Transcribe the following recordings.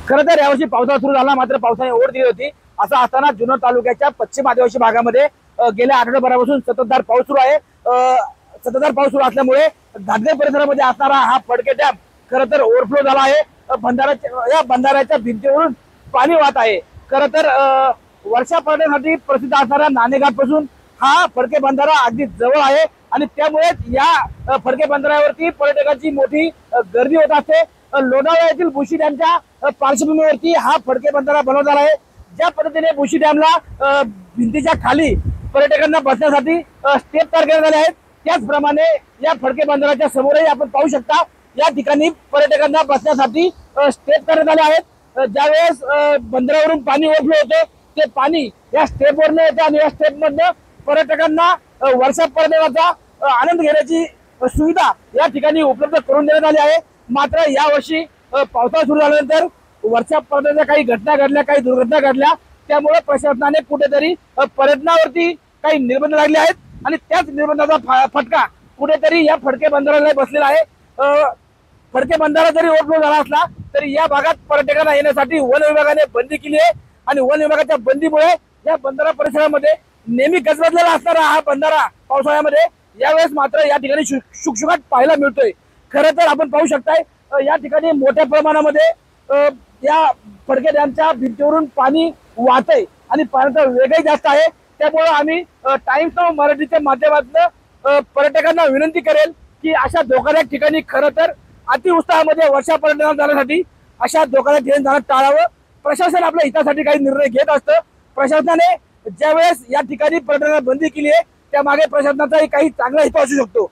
खरं तर यावर्षी पावसाळा सुरू झाला, मात्र पावसाने ओढ दिली होती। असं असताना जुन्नर तालुक्याच्या पश्चिम आदिवासी भागामध्ये गेल्या आठवड्याभरापासून संततधार पाऊस सुरू आहे। संततधार पाऊस सुरू असल्यामुळे घाटगे परिसरामध्ये असणारा हा फडके डॅम खरं तर ओव्हरफ्लो झाला आहे। या बंधाऱ्याच्या भिंतीवरून पाणी वाहत आहे। खरं तर वर्षा पर्यटनासाठी प्रसिद्ध असणाऱ्या नाणेघाट पासून हा फडके बंधारा अगदी जवळ आहे आणि त्यामुळे या फडके बंधाऱ्यावरती पर्यटकांची मोठी गर्दी होत असते। लोणावळा येथील बुशी डॅमच्या पार्श्वभूमीवरती हा फडके बंधारा बनवला आहे। ज्या पद्धतीने बुशी डॅमला भिंतीच्या खाली पर्यटकांना बसण्यासाठी स्टेप तयार करण्यात आले आहेत, त्याचप्रमाणे या फडके बंधाराच्या समोरही आपण पाहू शकता या ठिकाणी पर्यटकांना बसण्यासाठी स्टेप करण्यात आले आहेत। ज्यावेळेस बंधाऱ्यावरून पाणी ओव्हरफ्लो होते ते पाणी या स्टेपवरनं येते आणि या स्टेप मधनं पर्यटकांना वर्षा पर्यटनाचा आनंद घेण्याची सुविधा या ठिकाणी उपलब्ध करून देण्यात आली आहे। मात्र यावर्षी पावसाळा सुरू झाल्यानंतर वर्षा पर्यटनाच्या काही घटना घडल्या, काही दुर्घटना घडल्या, त्यामुळे प्रशासनाने कुठेतरी पर्यटनावरती काही निर्बंध लागले आहेत आणि त्याच निर्बंधाचा फटका कुठेतरी या फडके बंधाऱ्याला बसलेला आहे। फडके बंधारा जरी ओव्हरफ्लो झाला असला तरी या भागात पर्यटकांना येण्यासाठी वन विभागाने बंदी केली आहे आणि वन विभागाच्या बंदीमुळे या बंधारा परिसरामध्ये नेहमी गजबजलेला असणारा हा बंधारा पावसाळ्यामध्ये यावेळेस मात्र या ठिकाणी शुकशुकाट पाहायला मिळतोय। खरं तर आपण पाहू शकताय या ठिकाणी मोठ्या प्रमाणामध्ये या फडके डॅमच्या भिंतीवरून पाणी वाहतंय आणि पाण्याचा वेगही जास्त आहे। त्यामुळे आम्ही टाइम्स ऑफ मराठीच्या माध्यमातून पर्यटकांना विनंती करेल की अशा धोकादायक ठिकाणी खरं तर अति उत्साहामध्ये वर्षा पर्यटनाला जाण्यासाठी अशा धोकादायक ठिकाणी जाणं टाळावं। प्रशासन आपल्या हितासाठी काही निर्णय घेत असतं। प्रशासनाने ज्यावेळेस या ठिकाणी पर्यटनाला बंदी केली आहे त्यामागे प्रशासनाचाही काही चांगला हेतू असू शकतो।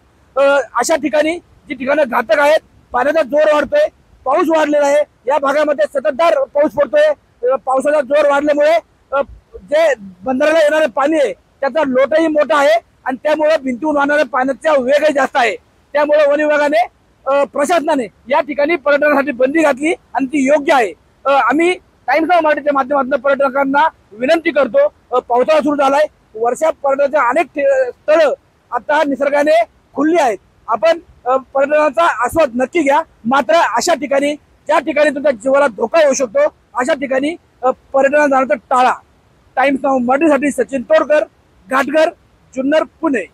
अशा ठिकाणी जी ठिकाणं घातक आहेत, पाण्याचा जोर वाढतोय, पाऊस वाढलेला आहे, या भागामध्ये सततधार पाऊस पडतोय। पावसाचा जोर वाढल्यामुळे जे बंधाऱ्याला येणारे पाणी आहे त्याचा लोटही मोठा आहे आणि त्यामुळे भिंतीहून वाहणाऱ्या पाण्याचा वेगही जास्त आहे। त्यामुळे वन विभागाने प्रशासनाने या ठिकाणी पर्यटनासाठी बंदी घातली आणि ती योग्य आहे। आम्ही टाइम्स ऑफ मराठीच्या माध्यमातून पर्यटकांना विनंती करतो, पावसाळा सुरू झालाय, वर्षा पर्यटनाच्या अनेक स्थळं आता निसर्गाने खुलली आहेत। आपण पर्यटनाचा आस्वाद नक्की घ्या, मात्र अशा ठिकाणी ज्या ठिकाणी तुमच्या जीवाला धोका होऊ शकतो अशा ठिकाणी पर्यटनाला जाण्याचं टाळा। टाइम्स ऑफ मराठीसाठी सचिन तोडकर, घाटघर, जुन्नर, पुणे।